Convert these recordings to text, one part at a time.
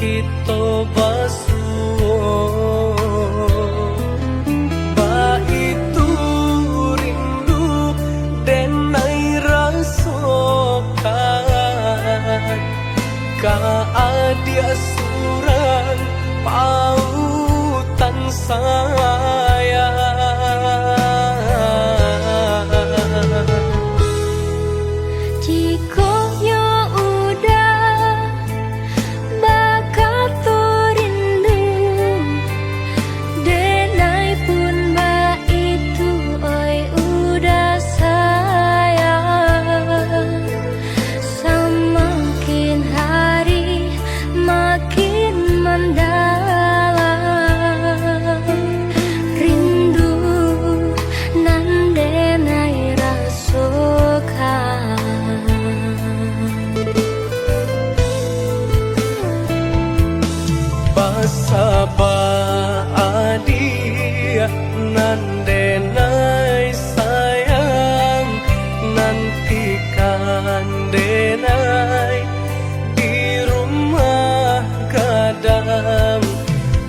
kita basuh. Baitu rindu denai rasokan, ka adia surang pautan sayang. Jika yo udah bakal rindu, denai pun itu oi udah sayang. Semakin hari makin mendalam rindu nan denai rasokan. Basaba adia nan denai sayang, nantikan denai di rumah gadang.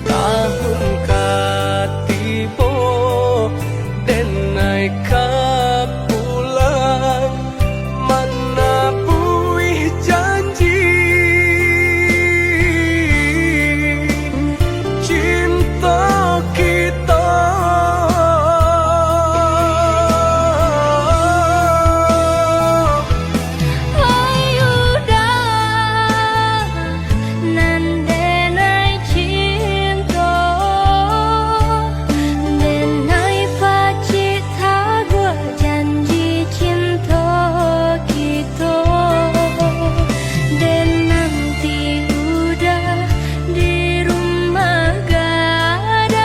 Tahun katibo denai kapulang, mana buih janji cinta kita. Ayudah nan denai cinta, denai pacita gua janji cinta kita. Dan nanti udah di rumah gadang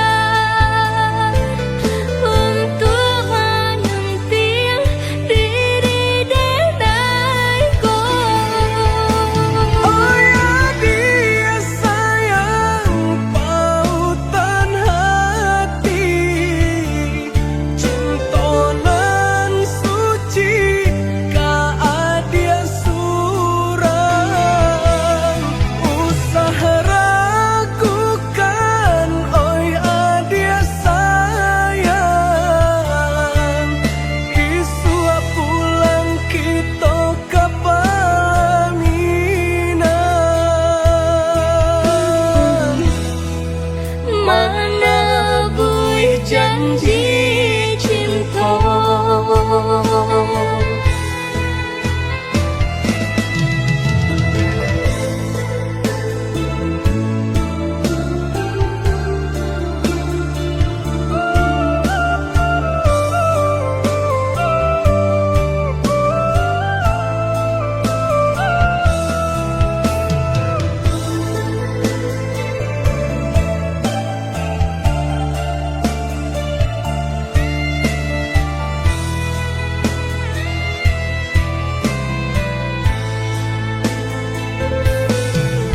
untuk menyentil diri denaiku. Oh ya dia sayang pautan hati, cinta nan suci ka adia surang. Usaha ragukan oi adia sayang, isua pulang kita ke pelaminan. Mana buih janji cinta.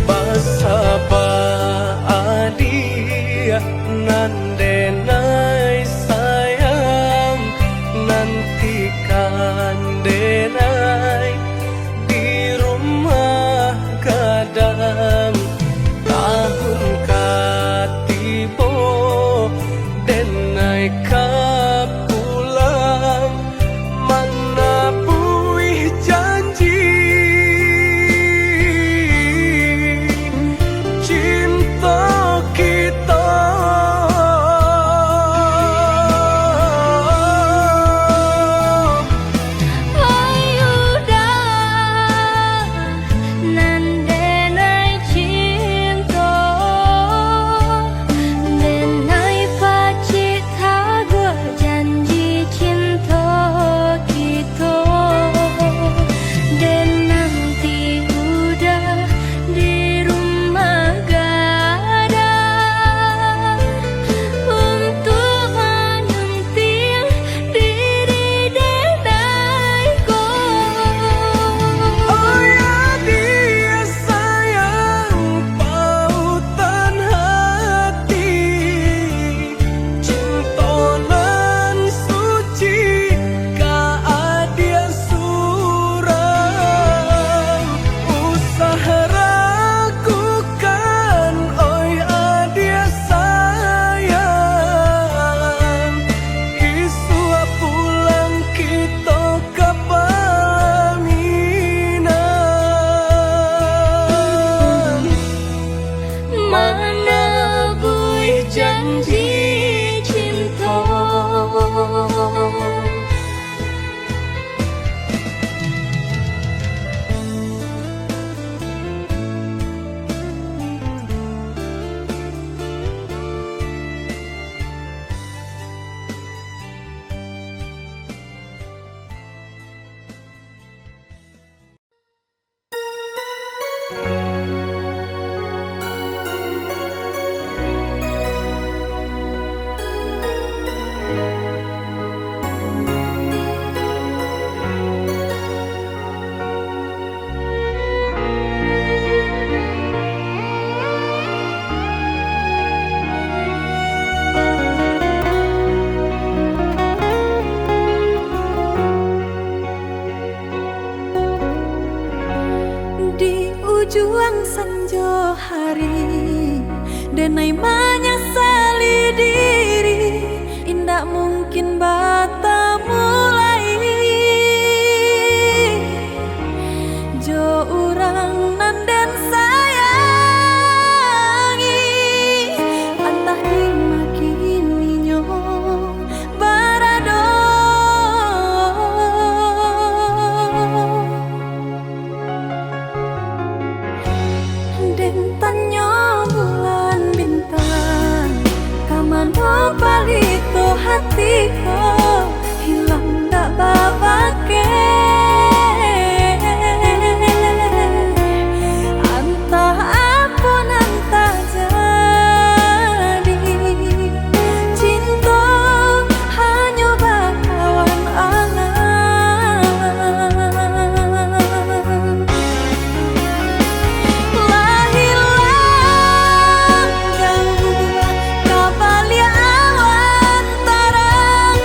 Basaba adia nan denai sayang, nantikan denai di rumah gadang. Tahun katibo denai kapulang, mana buih janji cinta kita. hari denai menyesali diri, indak mungkin bata mulai jo urang nanden sayangi, antah dimakini nyo barado. Den tanyo bulan bintang, kamano palito hatiku, hilang dak babake. Antah apun antah jadi, cinta hanya bakawan angan. Lah hilang jauh kabalia awan tarang,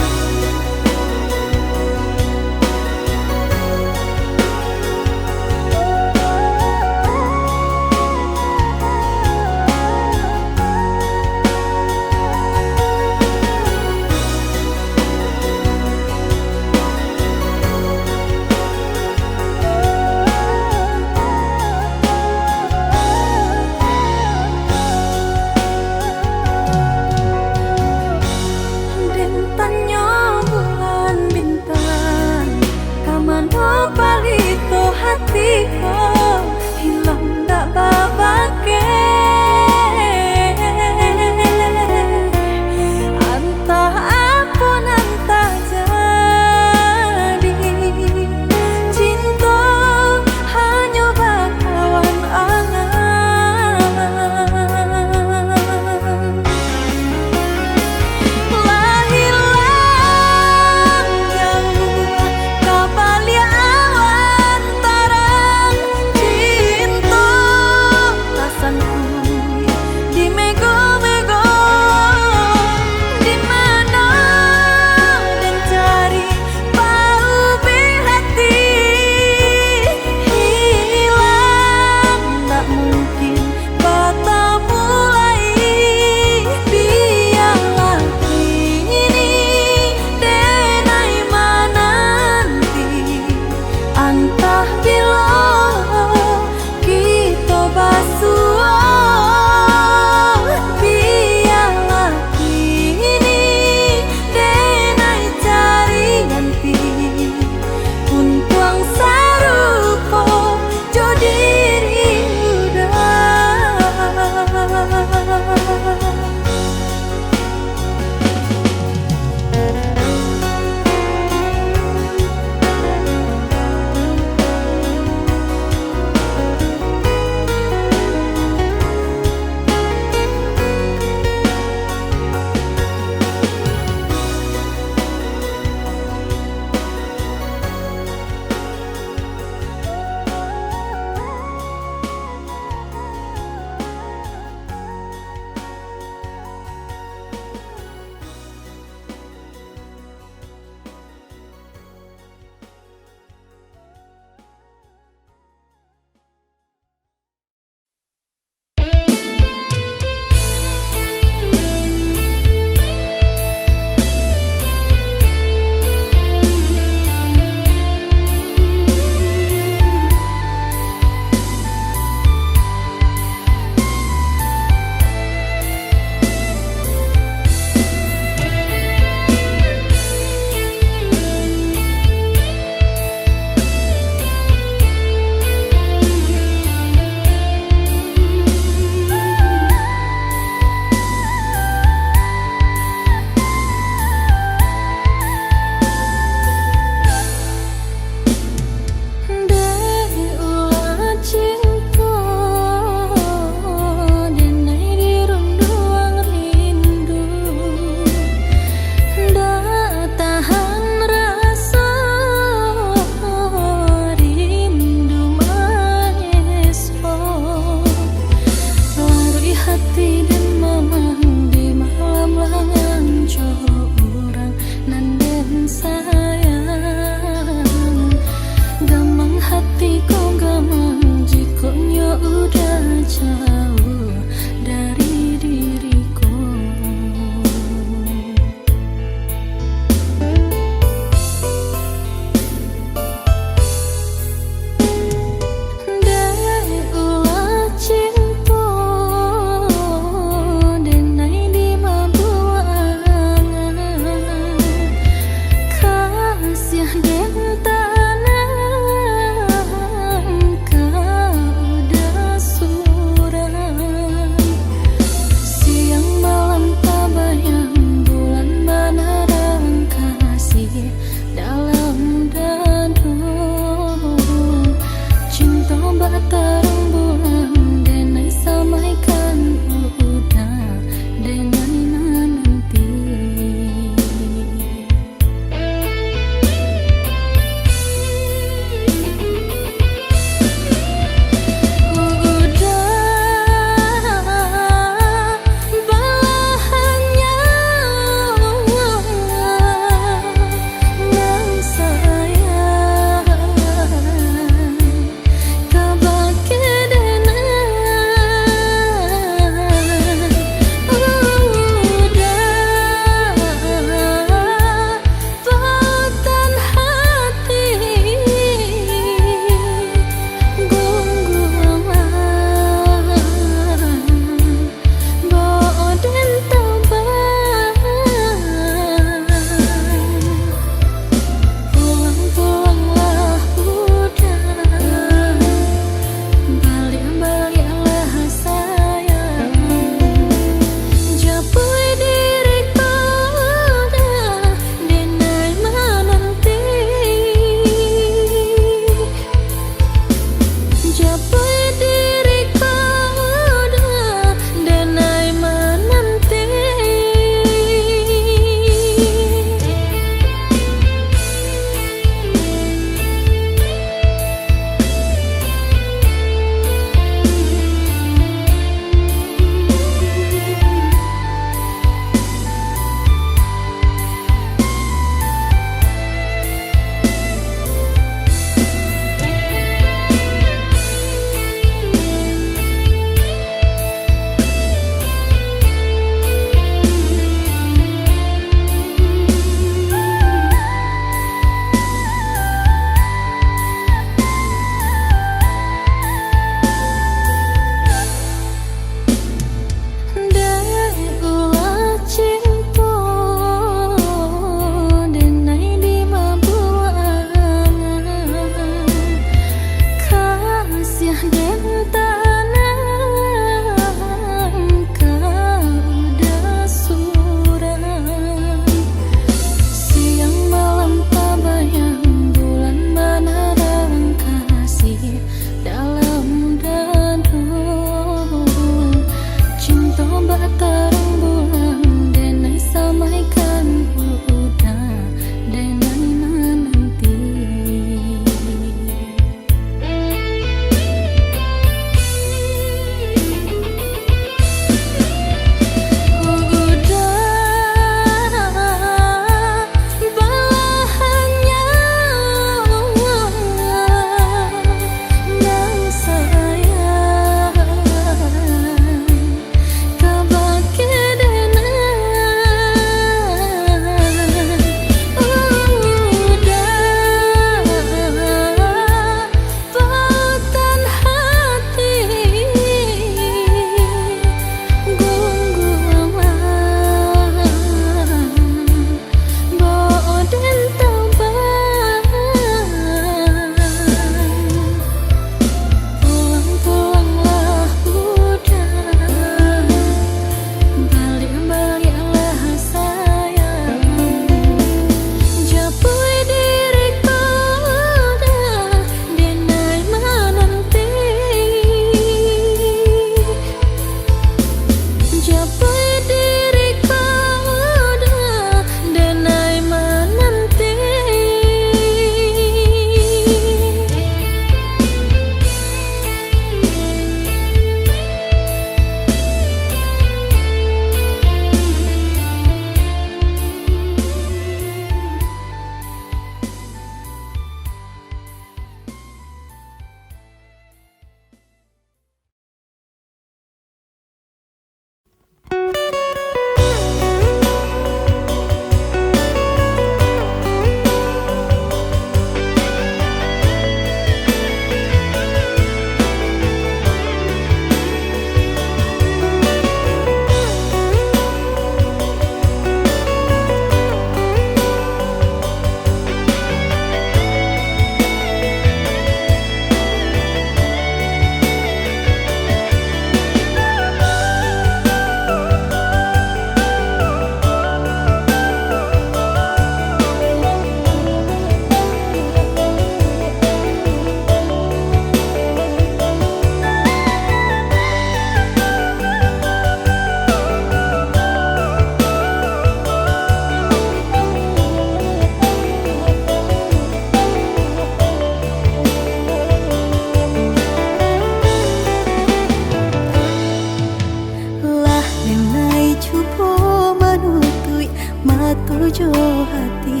hati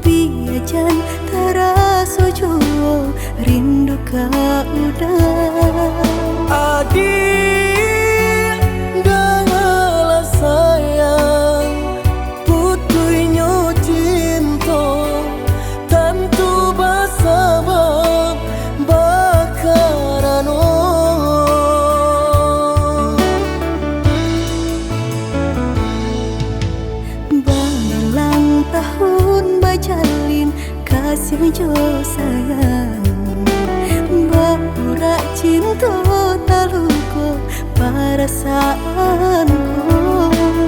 biajan terasa jua rindu kau udah adik dengarlah sayang putuinyo cinta tentu bersabab bakarano Balang tahun bajalin kasih jo sayang Baura cinta taluko perasaanku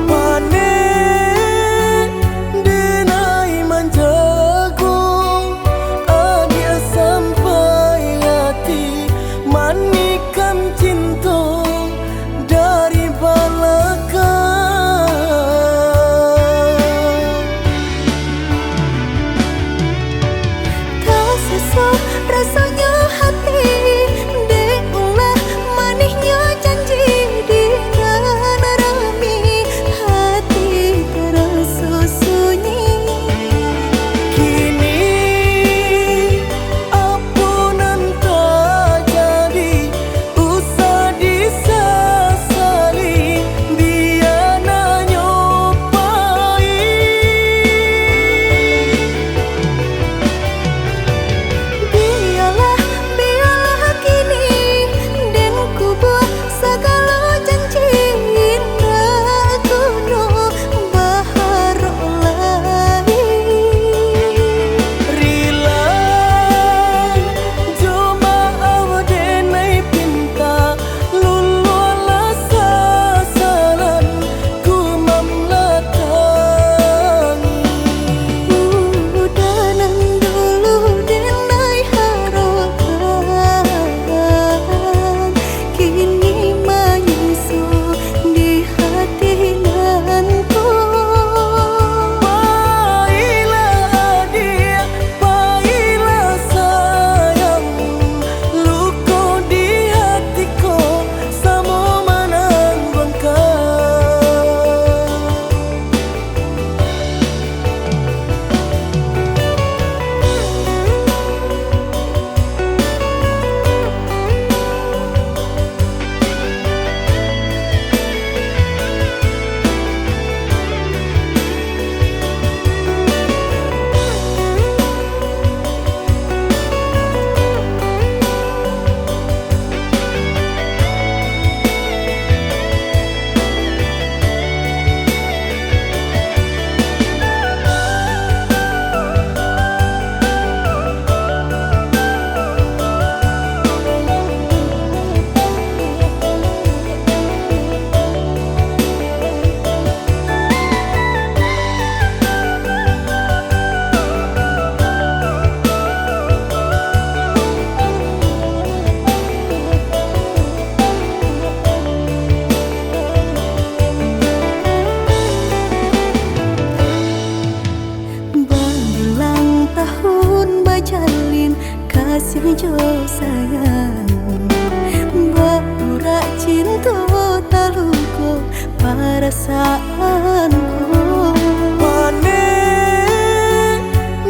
Panen denai manjago adia sampai hati manikan cinta dari belakang tak sesak rasanya hati deulah manisnya janji dengan rami hati terasa sunyi kini ampunan tak jadi usah disesali biar nyopai biarlah kini dan ku buat segala janji indah kuno baharu lain rila cuma denai pinta lululah sasaran ku memlatangi udanan dulu denai harapan kini menyusul di hati nanku Baiklah adik, baiklah sayang luka di hatiku sama Balang tahun bajalin kasih jo sayang Baura cinta taluko perasaanku Panen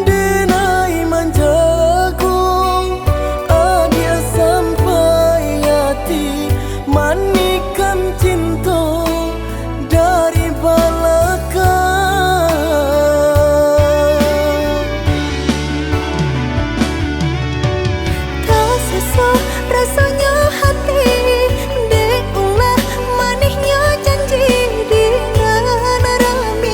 denai manjago adia sampai hati manikan cinta dari belakang tak sesak rasanya hati deulah manisnya janji dengan rami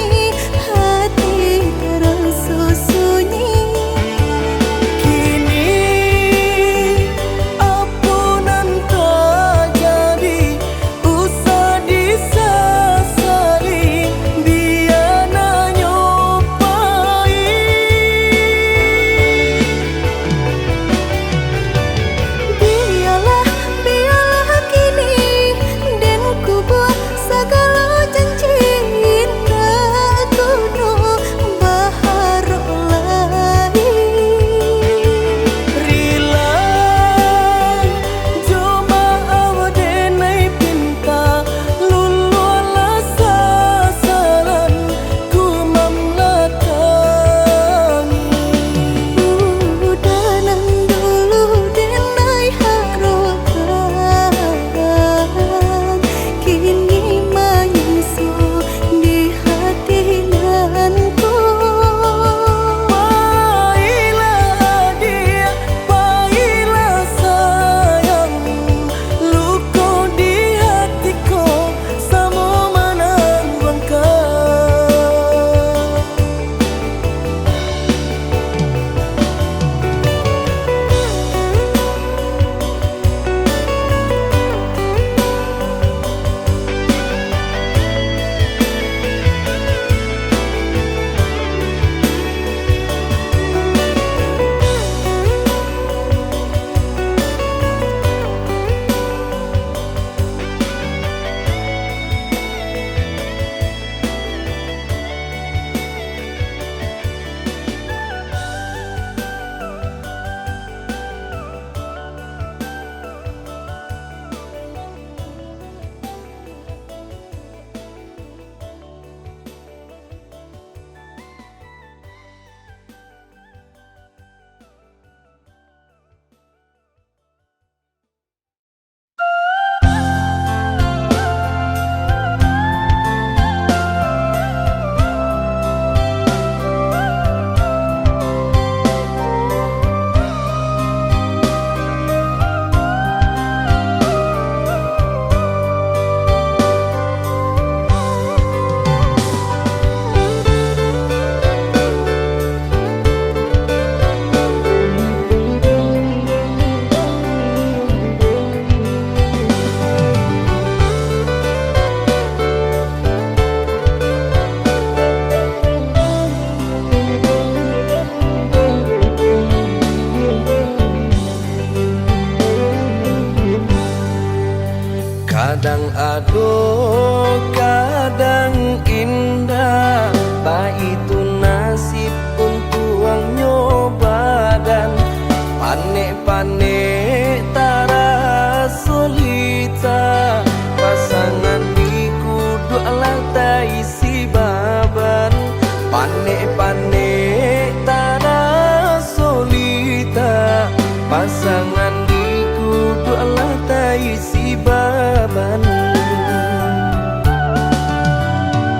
panik tanah solita pasangan diku adalah taisi baban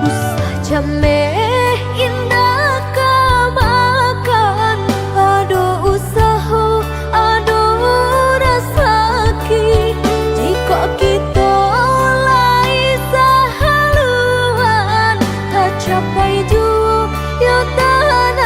Usah jame indah kamakan Aduh usaha, aduh rasaki Jika kita lai sahaluan Tak capai ju, yo tanah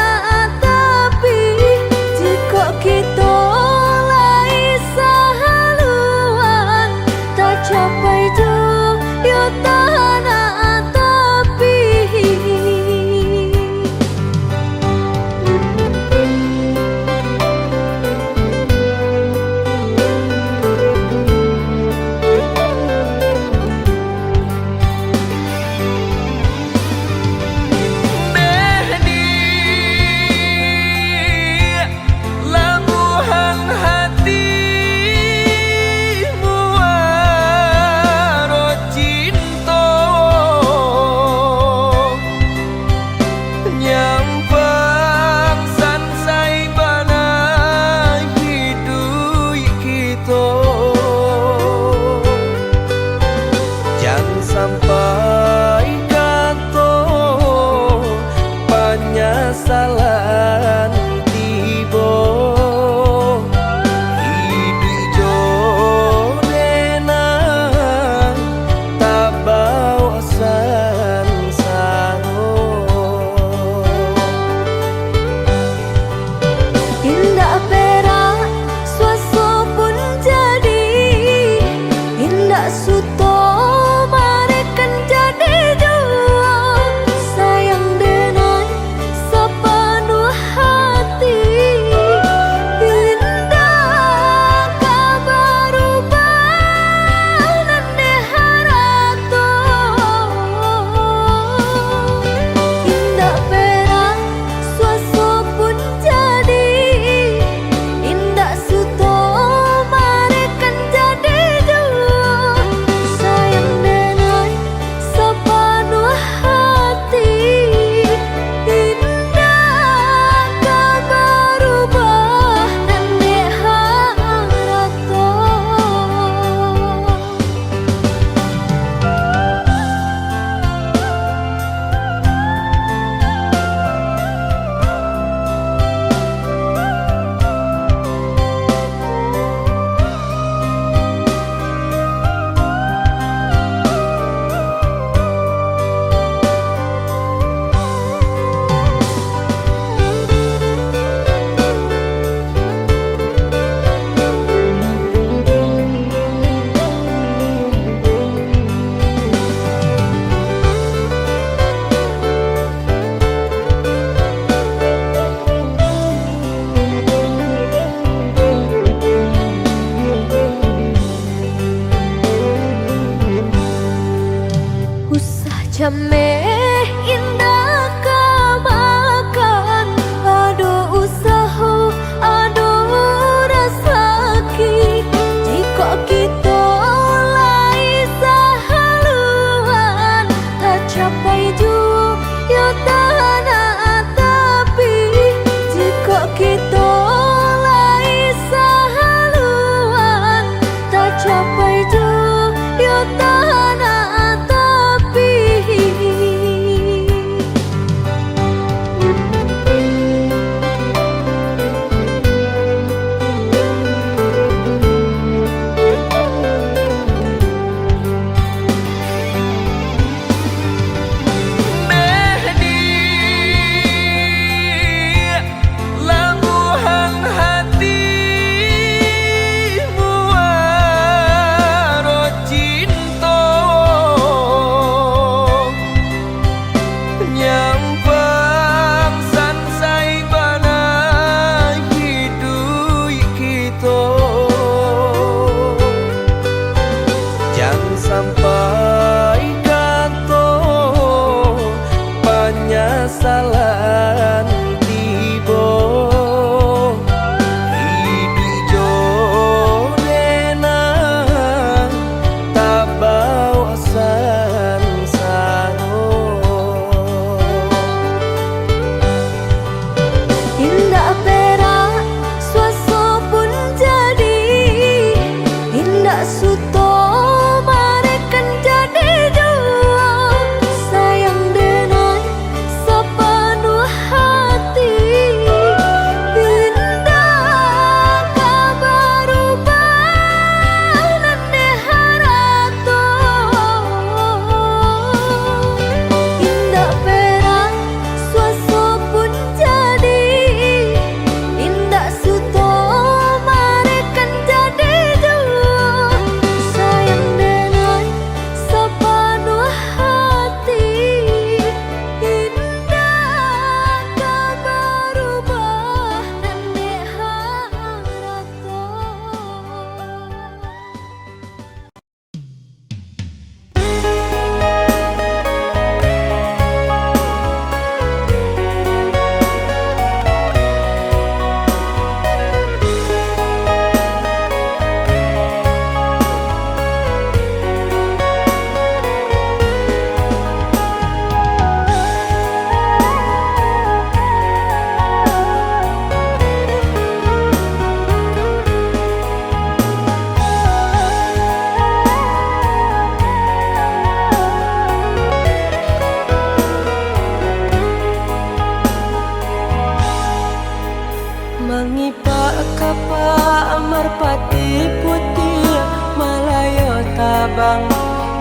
merpati putih Malayo tabang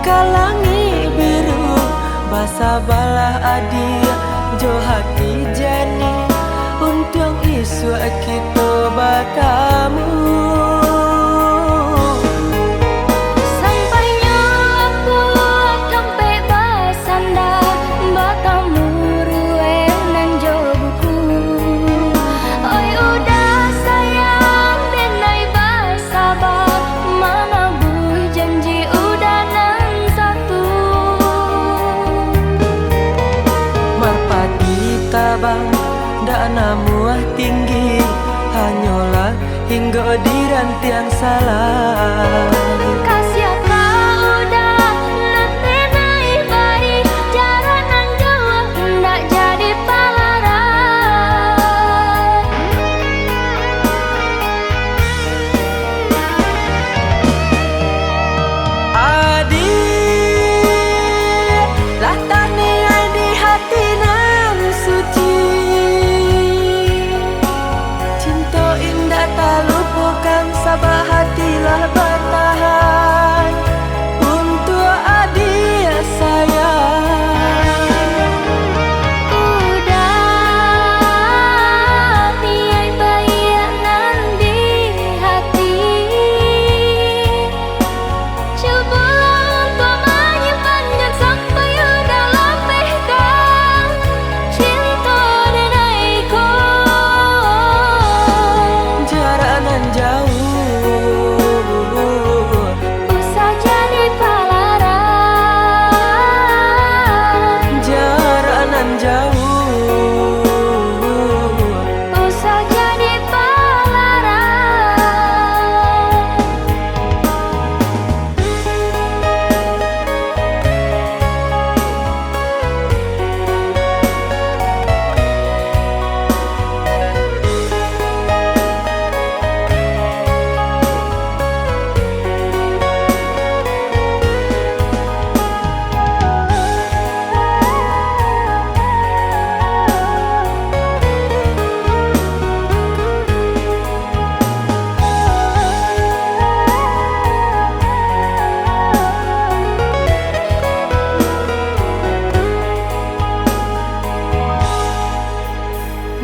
kalangi biru basa balah adi jo hati jani untung isu kita bertemu. Sampainya aku sampai basanda bertemu ruang nan jo buku. Oi udah sayang denai basabar mana bui janji udah nan satu. Merpati tabang dak namuah tinggi hanyalah hingga di rantiang salah. Kasih kau udah nanti naik bayi jarak nan jauh ndak jadi palaran. Adik lah tani di hati nan suci cinta indah tak lupakan sabah hatilah bertahan untuk adik sayang. Udah tiai bayanan di hati. Cobalah untuk menyimpannya sampai udah lepehkan cinta denaiku. Jarak nan jauh Usah jadi palaran. jarak nan jauh Usah jadi palaran.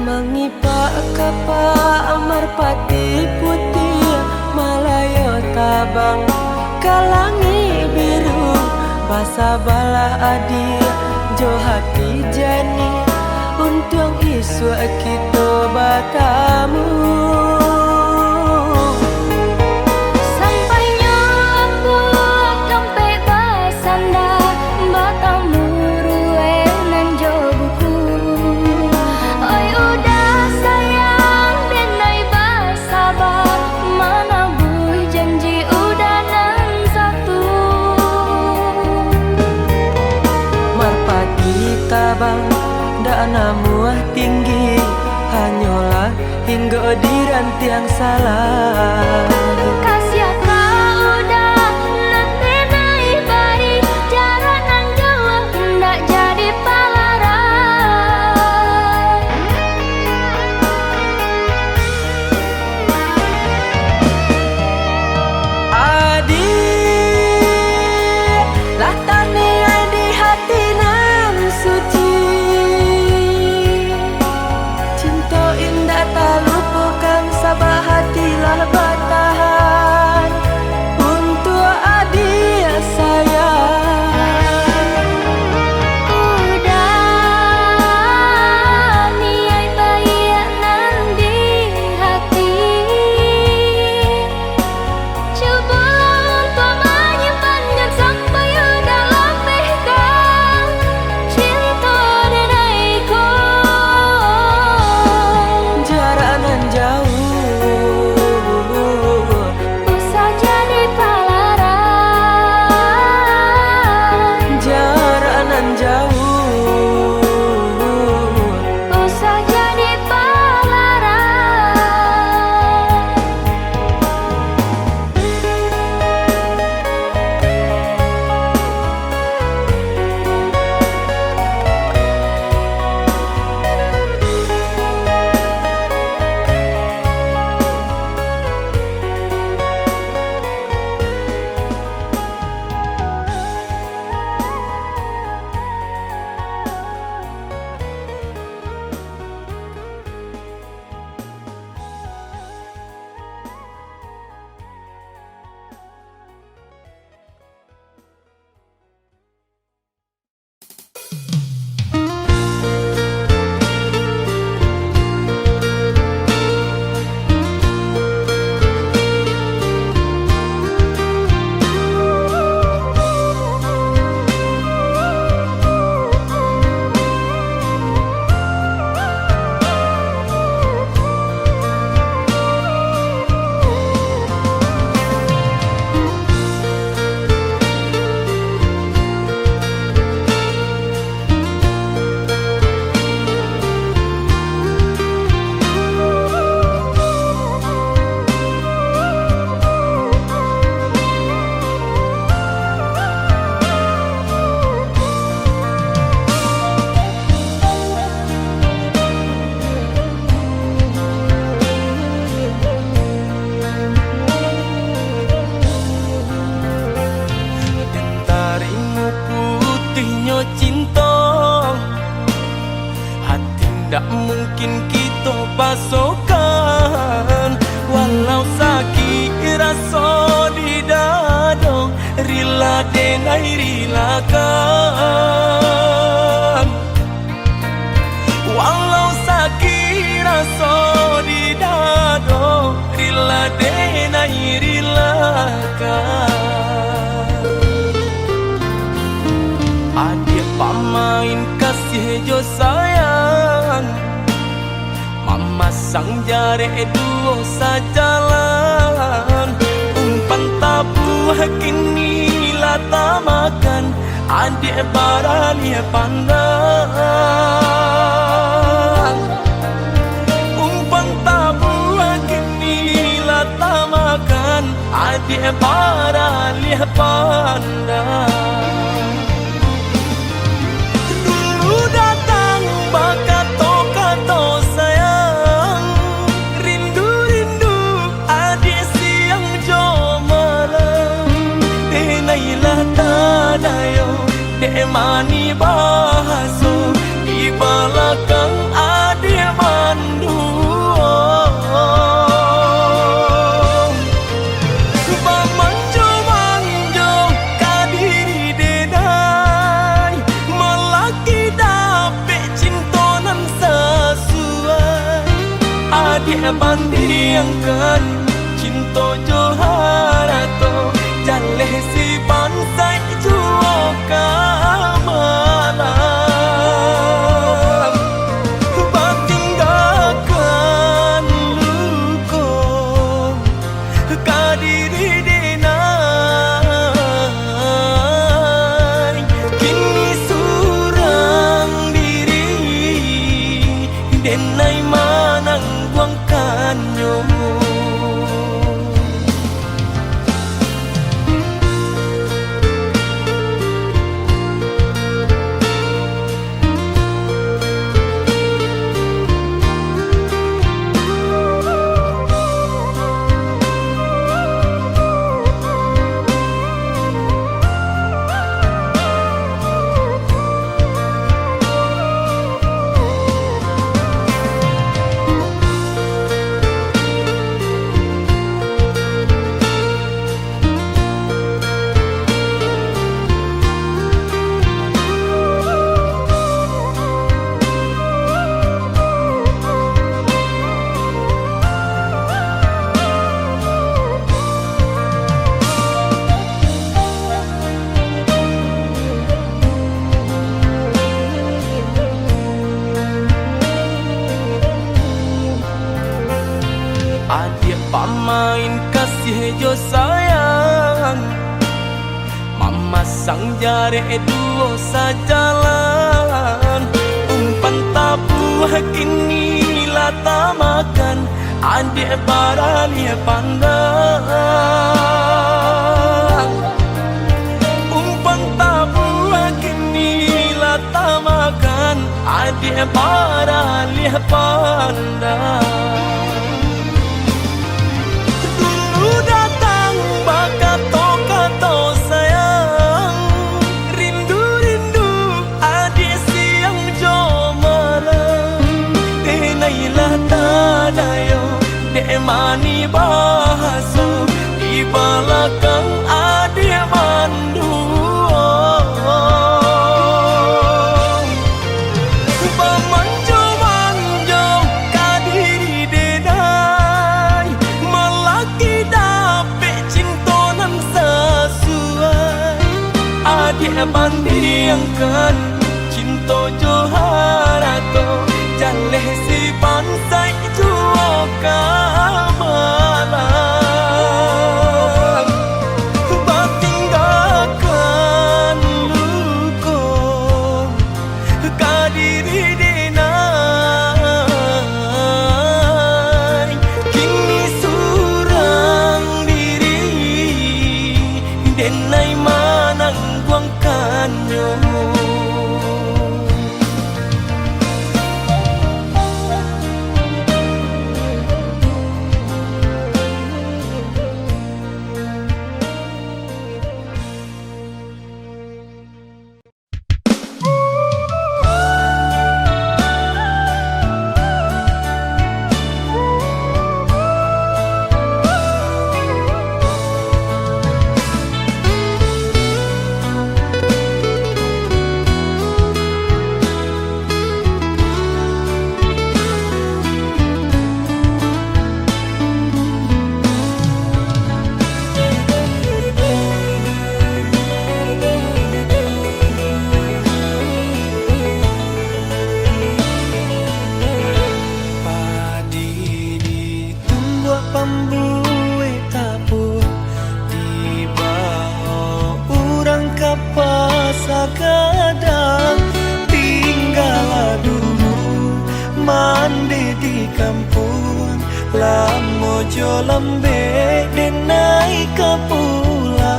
mengipak kapa merpati putih Malayo tabang kalangi biru basa balah adi jo hati jani untung isu kita bertemu. Sampainya aku sampai basanda bertemu ruang nan jo buku. Oi udah sayang denai basabar mana bui janji udah nan satu. Merpati tabang dak namuah tinggi hanyalah hingga di rantiang salah. Kasih kau udah nanti naik bayi jarak nan jauh ndak jadi palaran. Adik lah tani di hati nan suci cinta indah tak lupakan sabah hatilah bertahan. makin kita pasokan. Walau sakit rasa di dada, rila denai rilakan. Walau sakit rasa di dada, rila denai rilakan. Adik pamain kasih jo sayang, mama sang jare duo sajalan. Umpan tabu kini lata makan, adik barani pandang. Umpan tabu kini lata makan, adik barani pandang. Dulu datang bakato-kato sayang, rindu-rindu adik siang jo malam. Denailah tadayo, dek mani bahaso, di belakang adik manduo. Bamanjo-manjo kadiri denai, melaki dapet cintonan sesuai. Adik bandingkan cinta joharato, jaleh si bansai juo kamalam. Batinggalkan luko kadiri denai, kini surang diri denai manang buangkannya. Adik pamain kasih jo sayang, mama sang jare duo sajalan. Umpan tabu kini lata makan, adik barani pandang. Umpan tabu kini lata makan, adik barani pandang. Dulu datang bakato-kato sayang, rindu-rindu adik siang jo malam. Denailah tadayo, dek mani bahaso, di belakang adik manduo. Bamanjo-manjo kadiri denai, melaki dapet cintonan sesuai. Adik bandingkan cinta joharato, jaleh si bansai juo kamalam. Batinggalkan luko kadiri denai, kini surang diri denai manang buangkannya. mandi di kampung, lamojo lambe denai ke pulang.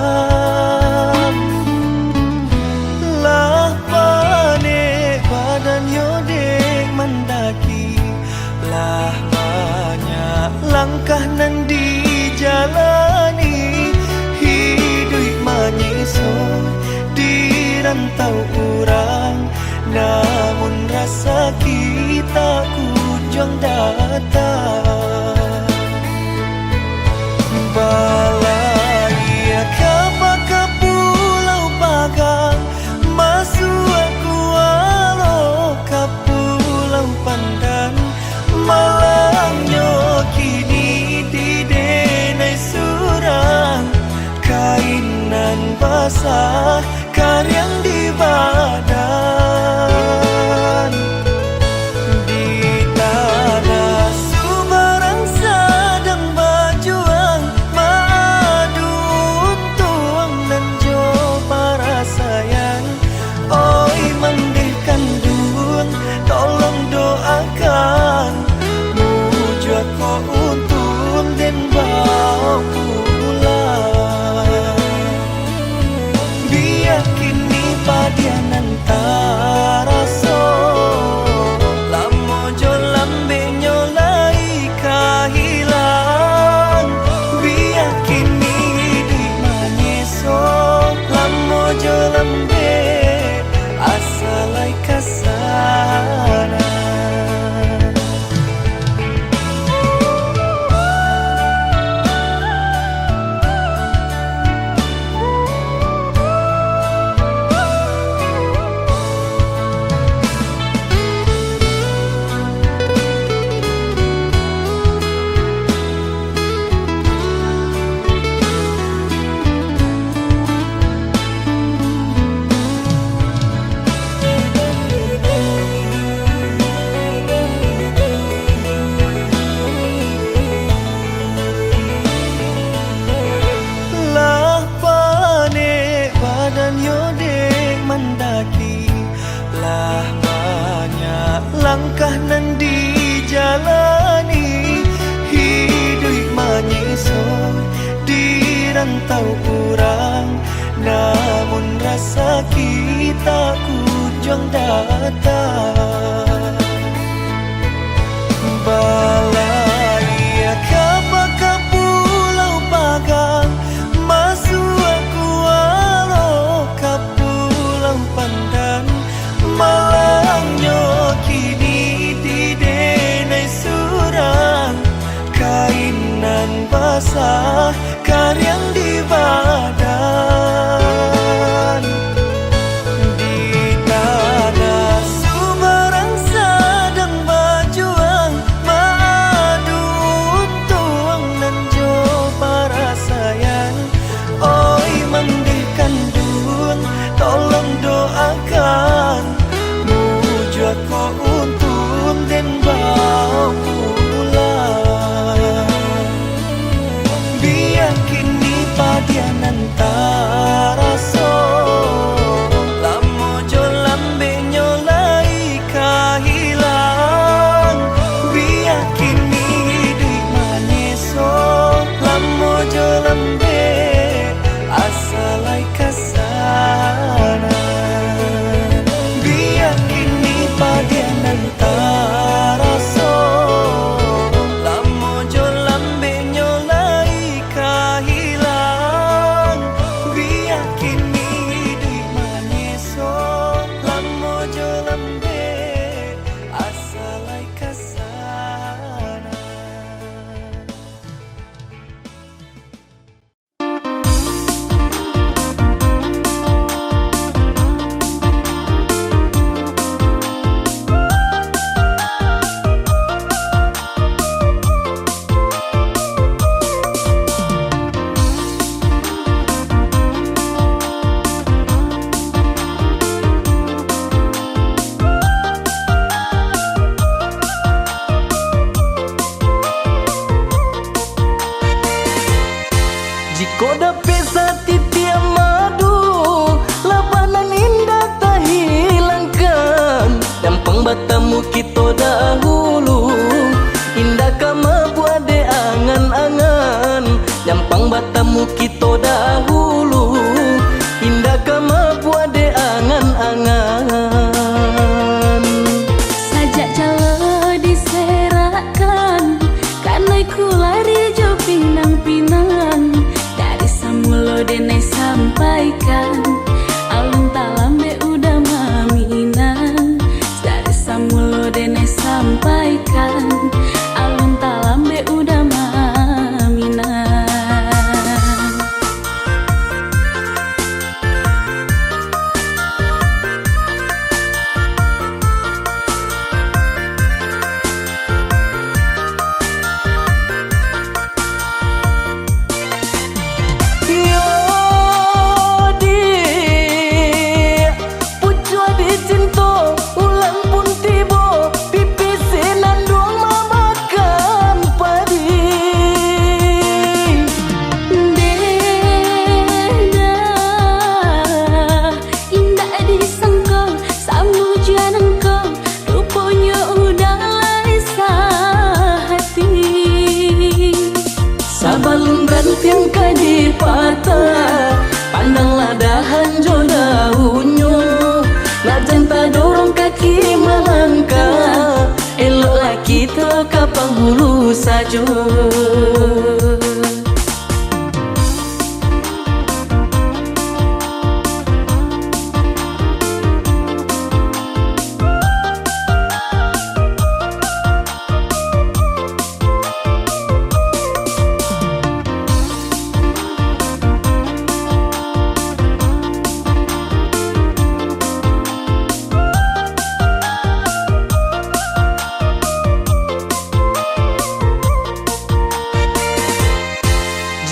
Lah pane badan yodek mendaki, lah banyak langkah nan dijalani, hidup manyiso di rantau urang, namun rasa kita kunjung datang. Balai kapa ke pulau Pagang, masuk aku walau ke pulau Pandan, malangnya kini di denai surang, kainan basah karyang di badan. Di tanah Sumarang sedang berjuang, madu untung dan jo para sayang. Oi mandihkan dun, tolong doakan, muju aku untung dan bawa pulang. Biar kini padianan taraso, lamojo lambe nyolai kahilang. Biar kini di manyeso, lamojo lambe asalai kasana. Lah banyak langkah nan dijalani, hidup manyiso di rantau urang, namun rasa kita kunjung datang. Balai kapa ke pulau Pagang, masuk aku walau ke pulau Pandan, malangnya kini di denai surang, kainan basah karyang di badan. Di tanah Sumarang sedang berjuang, madu untung dan jo para sayang. Oi mandihkan dun, tolong doakan, muju aku untung dan bawa pulang. Biar kini Karena ku lari jo pinang-pinang, dari Samulo denai sampaikan alun talambe udah maminang. Dari Samulo denai sampaikan alun talambe udah maminang. Sabalun rantian kadi patah, pandanglah dahan jo daunnya. Najan tak dorong kaki melangkah, eloklah kita ke penghulu saja.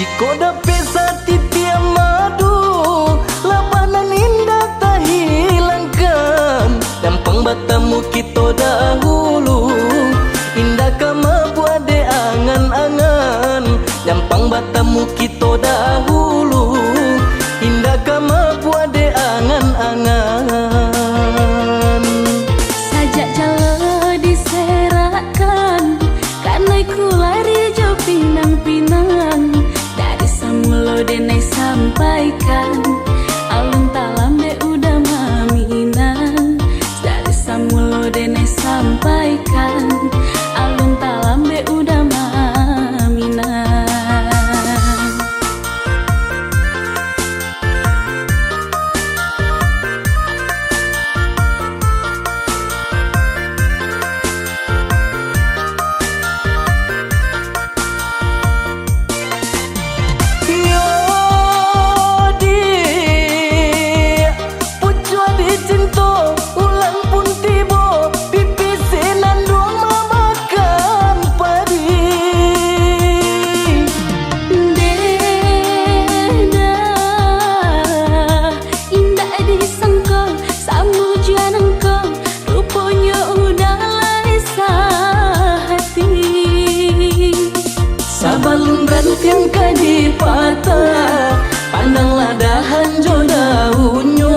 Jiko dapet titia madu, labanan indah tak hilangkan. Dampang batamu kita dahulu, indah kama buat de angan-angan. Dampang batamu kita dahulu, indah kama buat de angan-angan. Sajak jala diserakan, karena ku lari jo pinang-pinang. Dari Samulo denai sampaikan alun talambe udah maminang. Dari Samulo denai sampaikan alun talambe udah maminang. Sabalun rantian kadi patah, pandanglah dahan jo daunnya.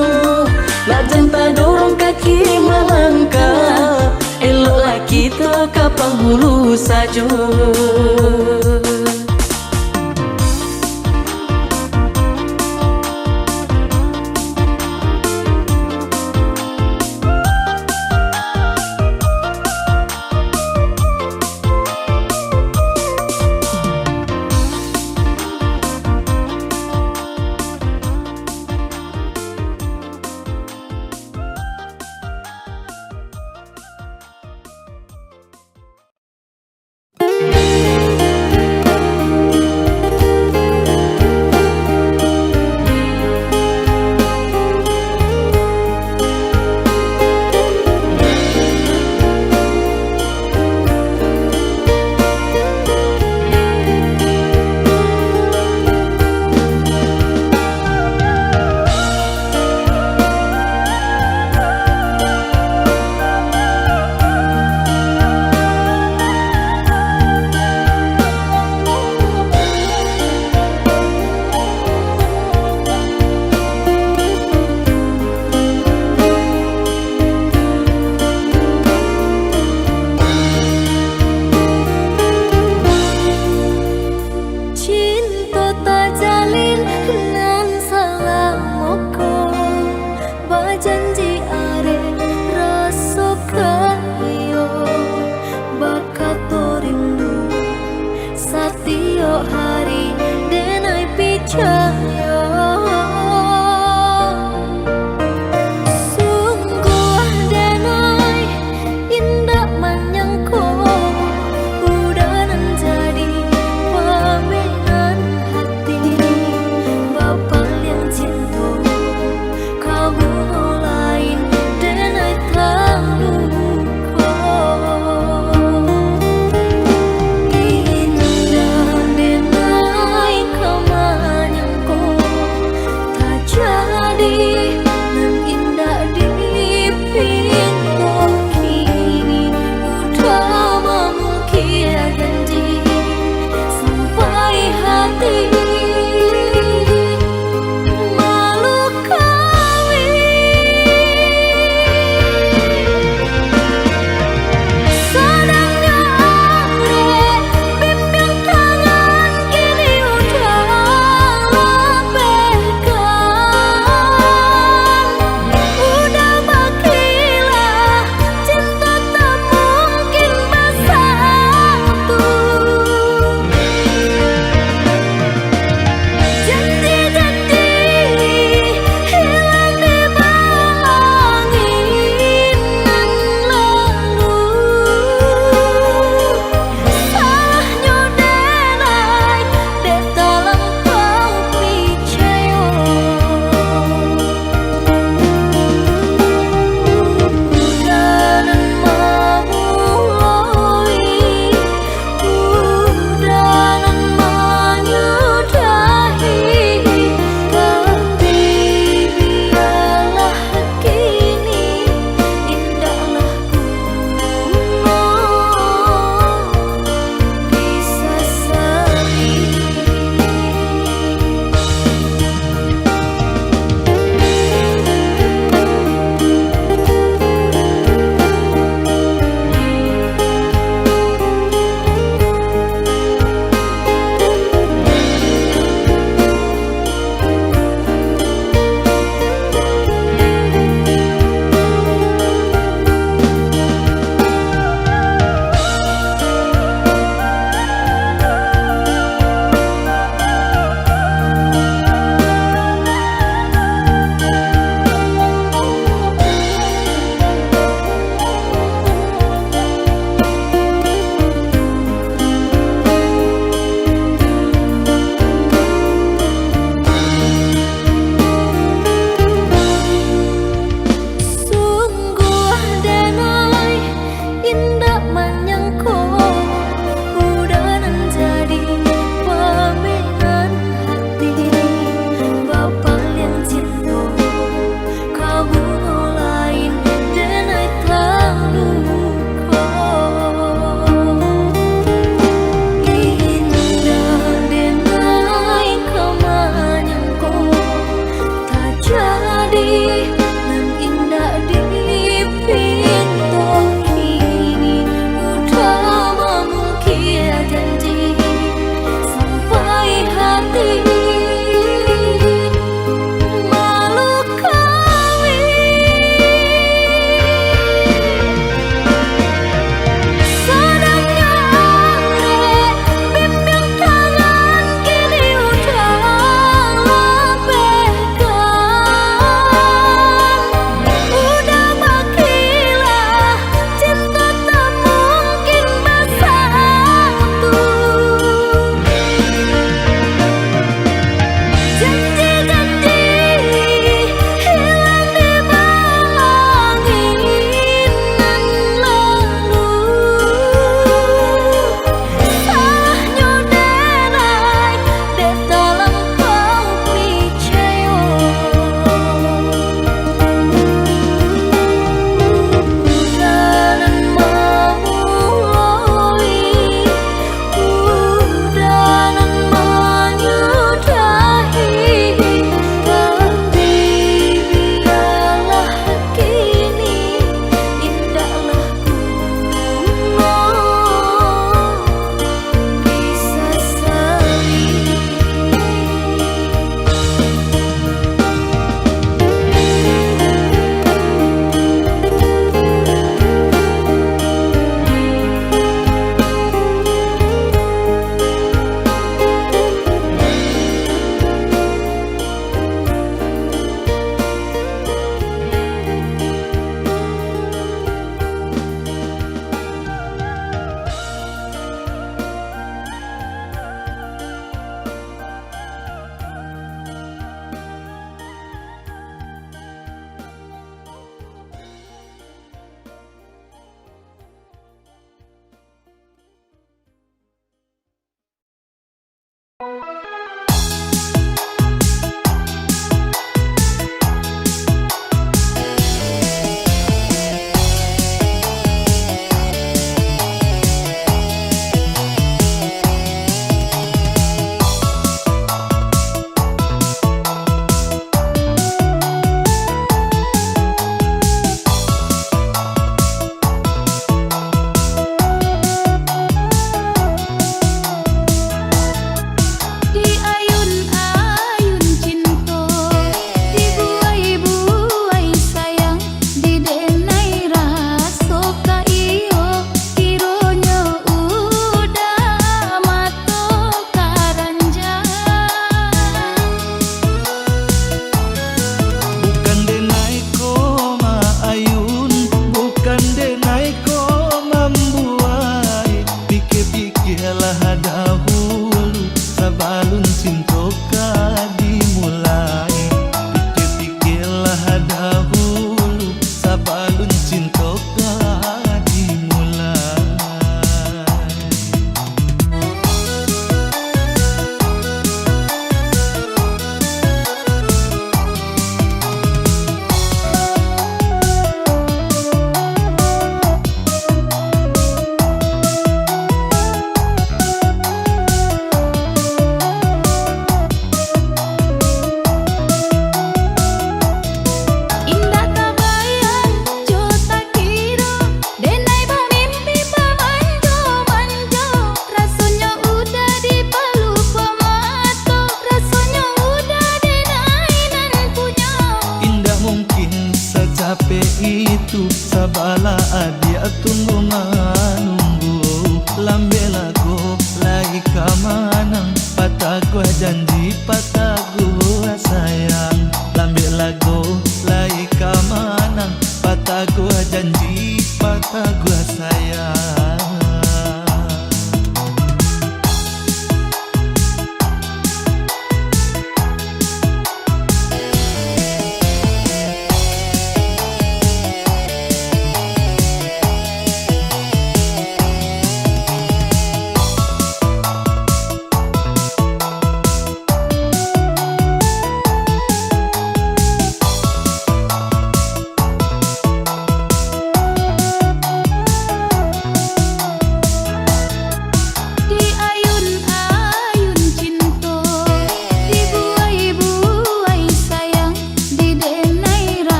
Najan tak dorong kaki melangkah, eloklah kita ke penghulu saja.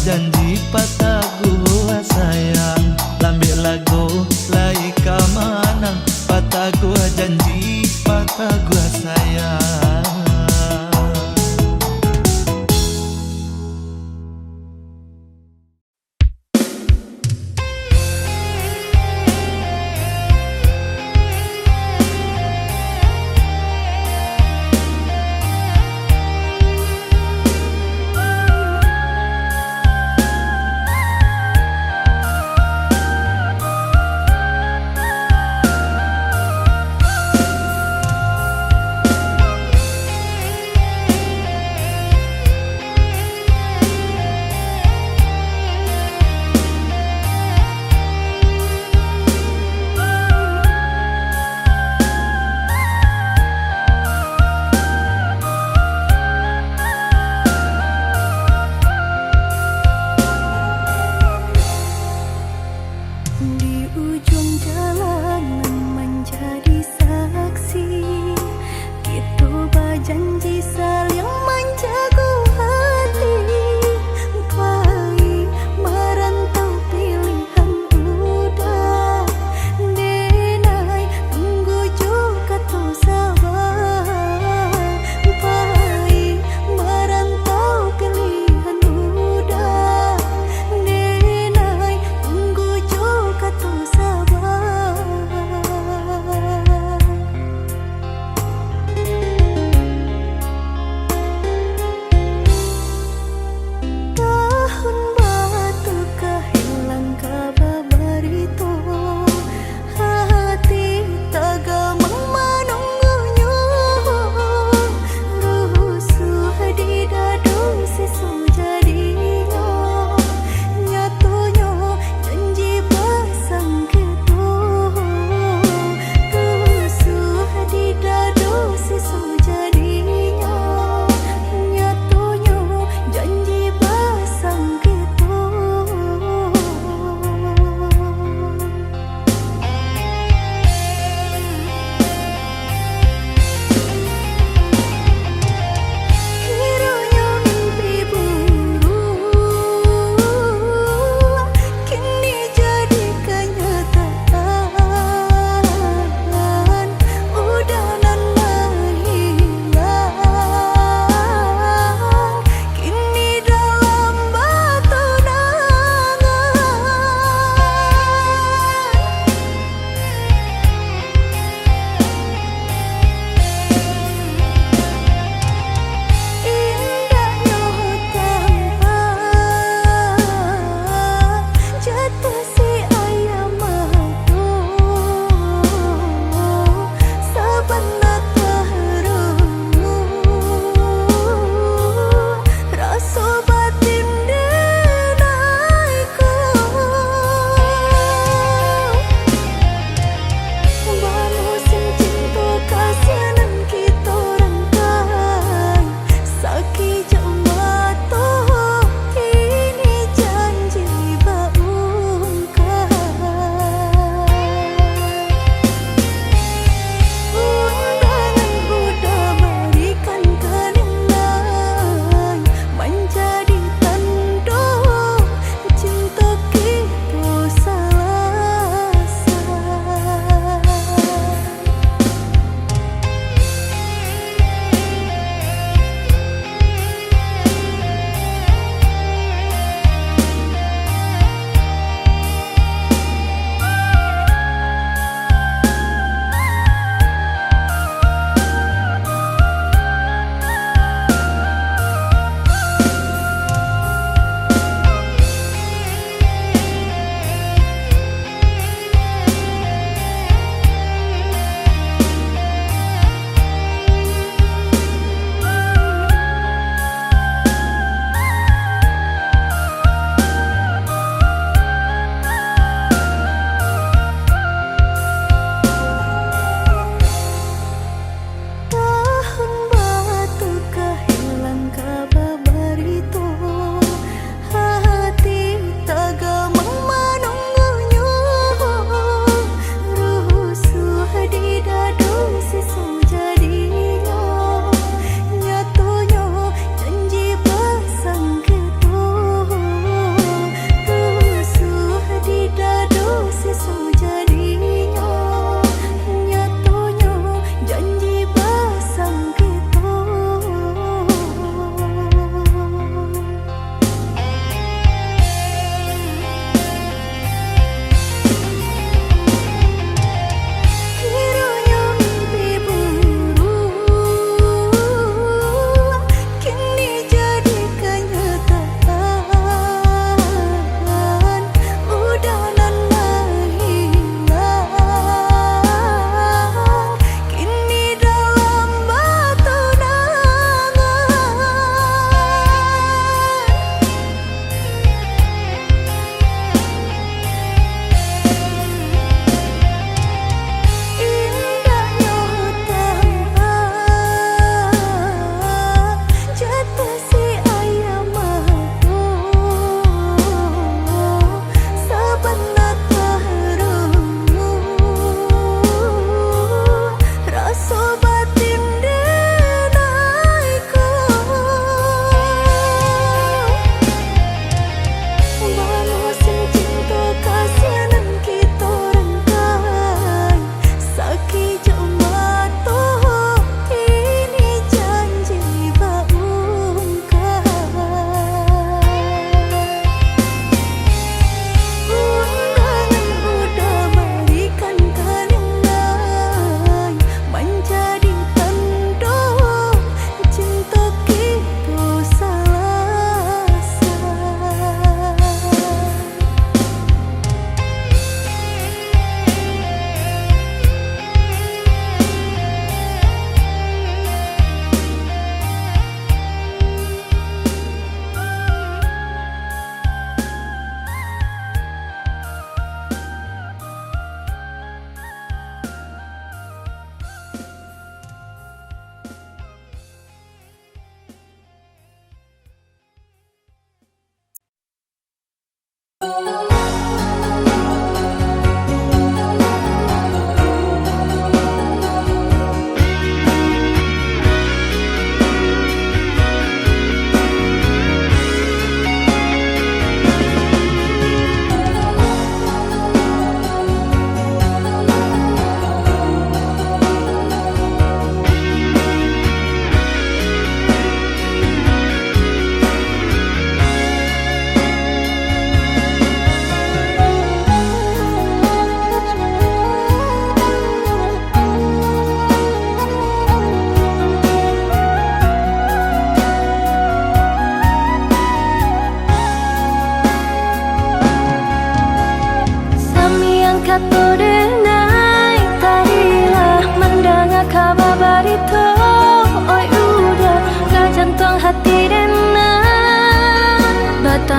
janji patah gua sayang, lambe lagu lai kamanang, patah gua janji patah gua sayang.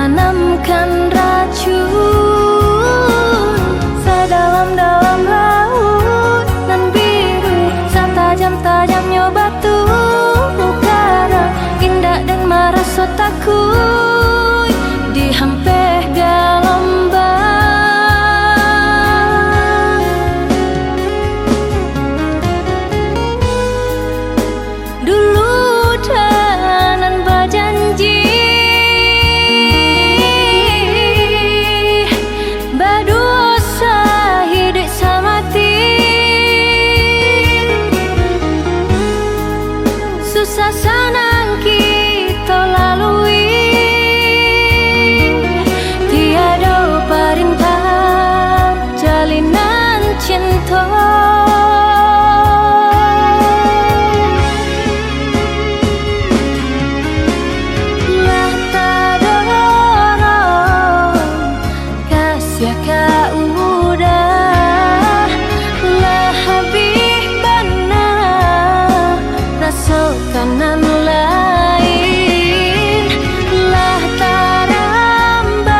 Tanamkan racun sedalam-dalam laut nan biru, setajam-tajamnya batu karang, indah dan merasa takut dihampeh gelombang. Dulu tanan berjanji berdosa hidup semati, susah senang kita lalui, tiada perintah jalinan cinta. Lah tak ada orang kasih kau udah, lah habis benar rasa kanan lain, lah tarambah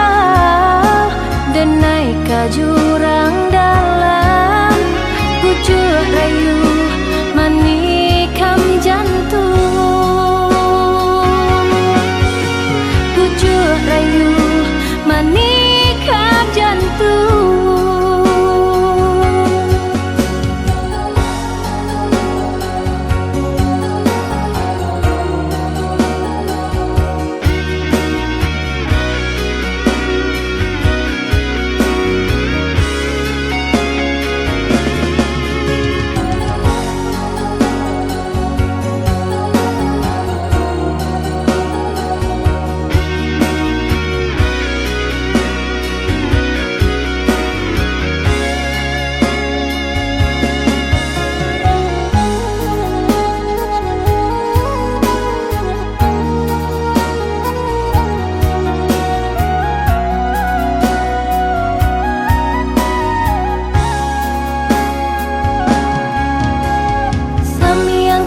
dan naik ke jurang dalam, pucuk rayu menikam jantung, pucuk rayu menikam jantung.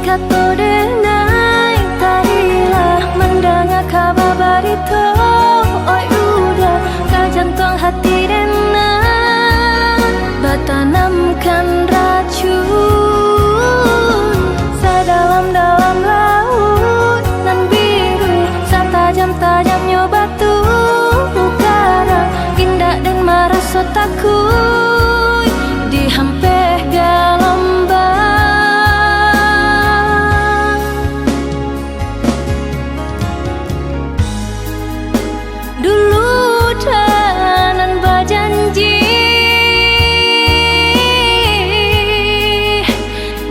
Kata denai tadilah mendengar kabar berita, oi udah ke jantung hati denai bertanamkan racun sedalam-dalam laut nan biru, setajam-tajamnya batu karang, indah dan merasa takut dihampeh gelombang. Dulu tanan berjanji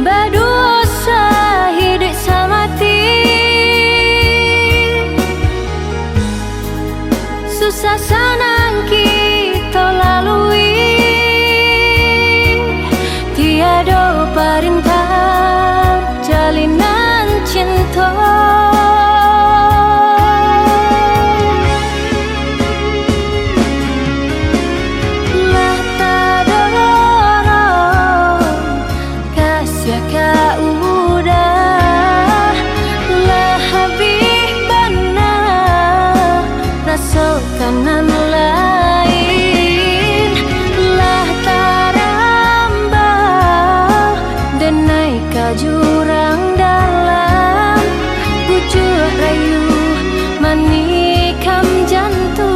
berdosa hidup semati, susah senang kita lalui, tiada perintah jalinan cinta. Kanan lain, lah tarambah dan naik ke jurang dalam, pucuk rayu menikam jantung,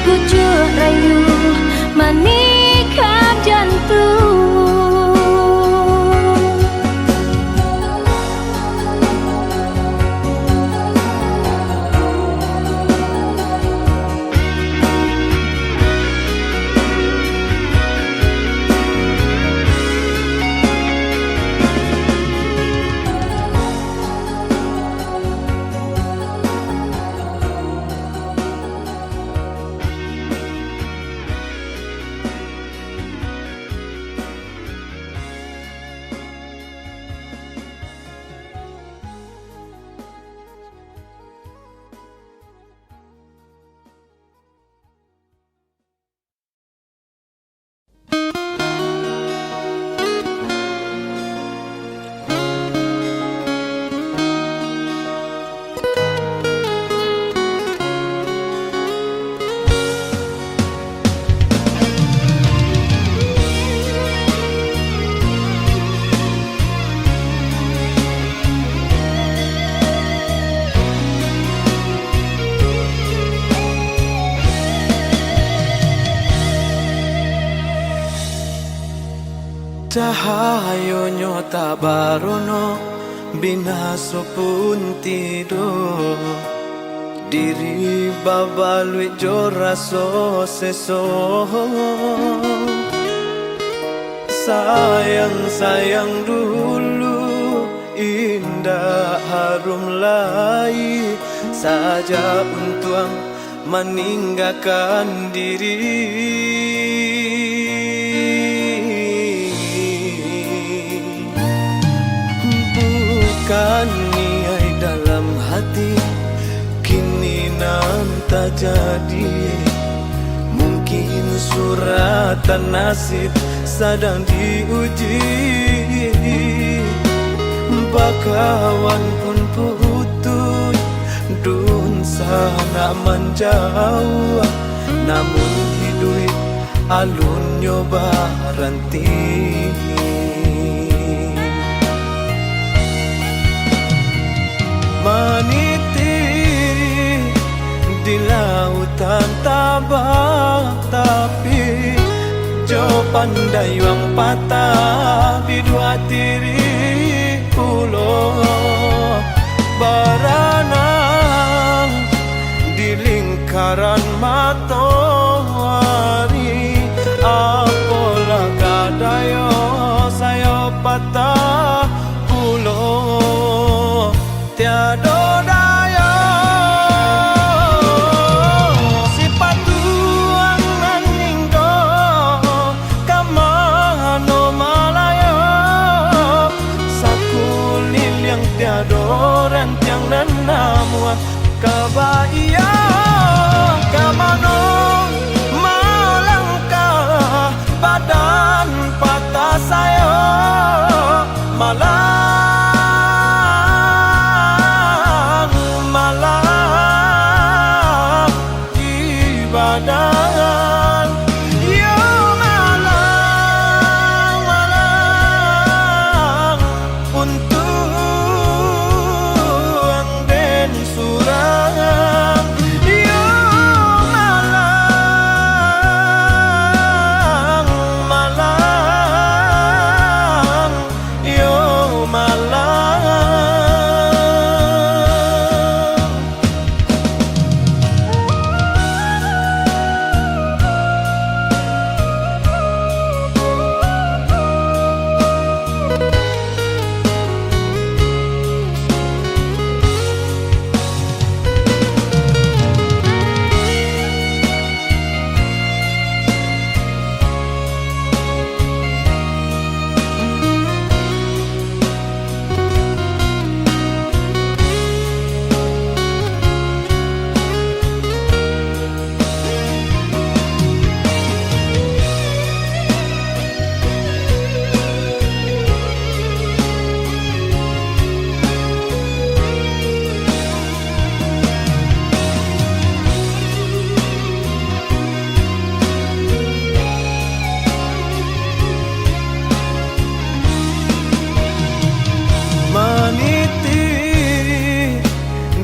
pucuk rayu menikam jantung. Cahayonyo tak barono, binaso pun tidur. Diri babalui jo raso seso. Sayang-sayang dulu, indah harum lai saja untuk meninggalkan diri. Bukan niai dalam hati, kini nan tak jadi. Mungkin suratan nasib sedang diuji. Bakawan pun putus, dun sana menjauh. Namun hidup alun nyoba ranti. Meniti di lautan tabah, tapi jo pandai wang patah di dua tiri pulau. Berenang di lingkaran matahari, apalah kadayo saya patah pulau. Tiada daya si patuang nanginggo kamano malaya. Sakulil yang tiada rentiang dan namua kabaya. Kamano malangkah badan patah saya malah.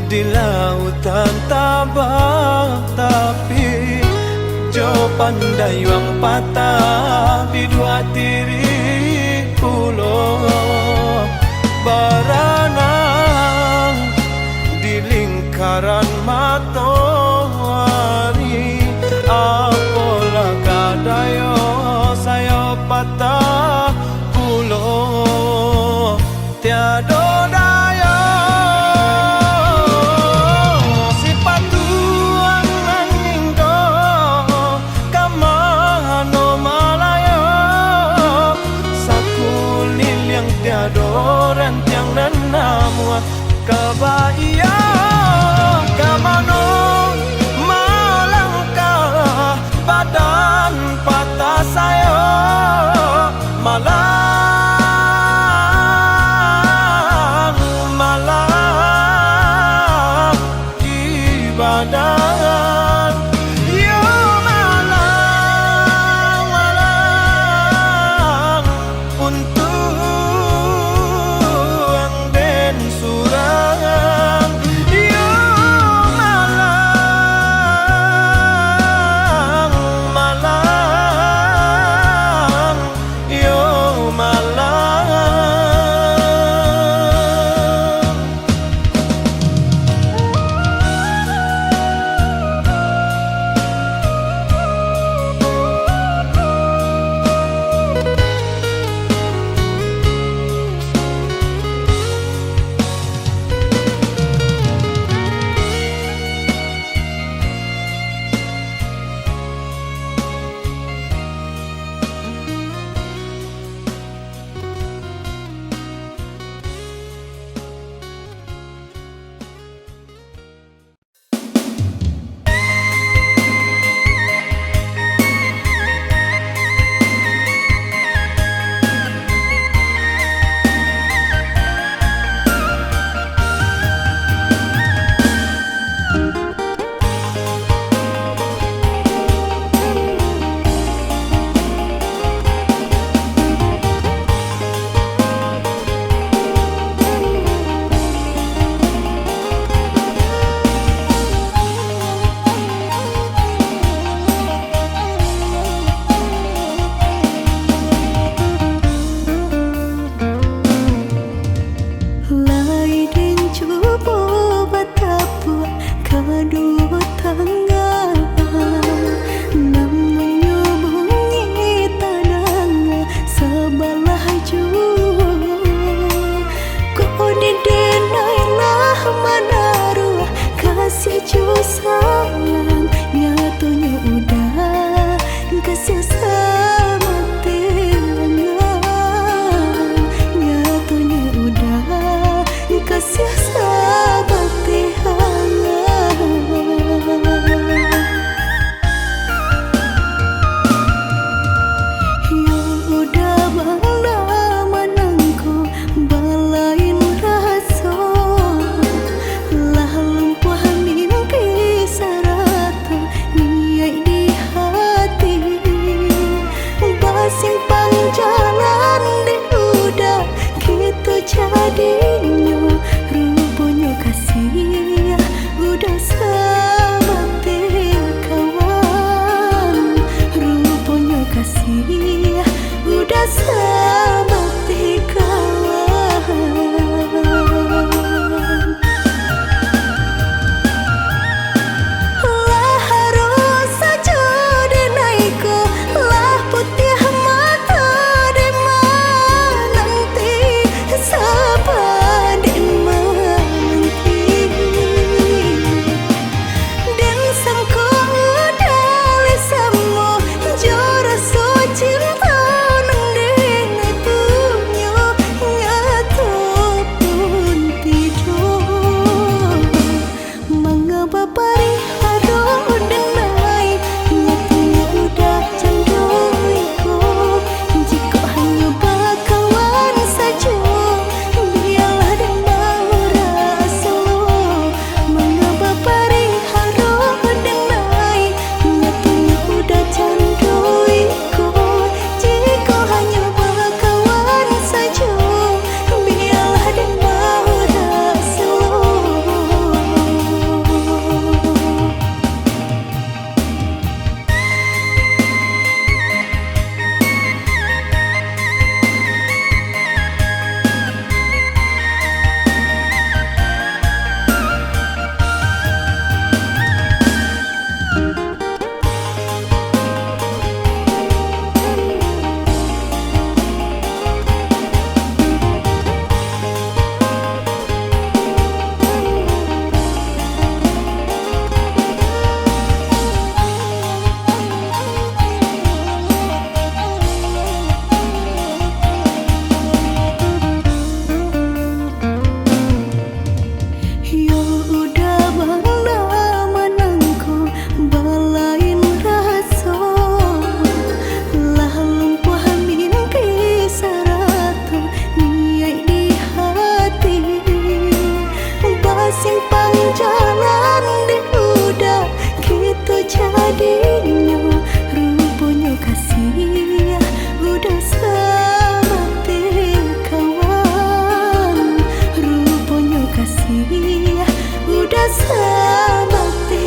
Di lautan tabah, tapi jo pandai wang patah di dua tiri pulau. Berenang di lingkaran matahari, apalah kadayo saya patah pulau. Tiada rentiang dan namua kabaya. Kamano bakti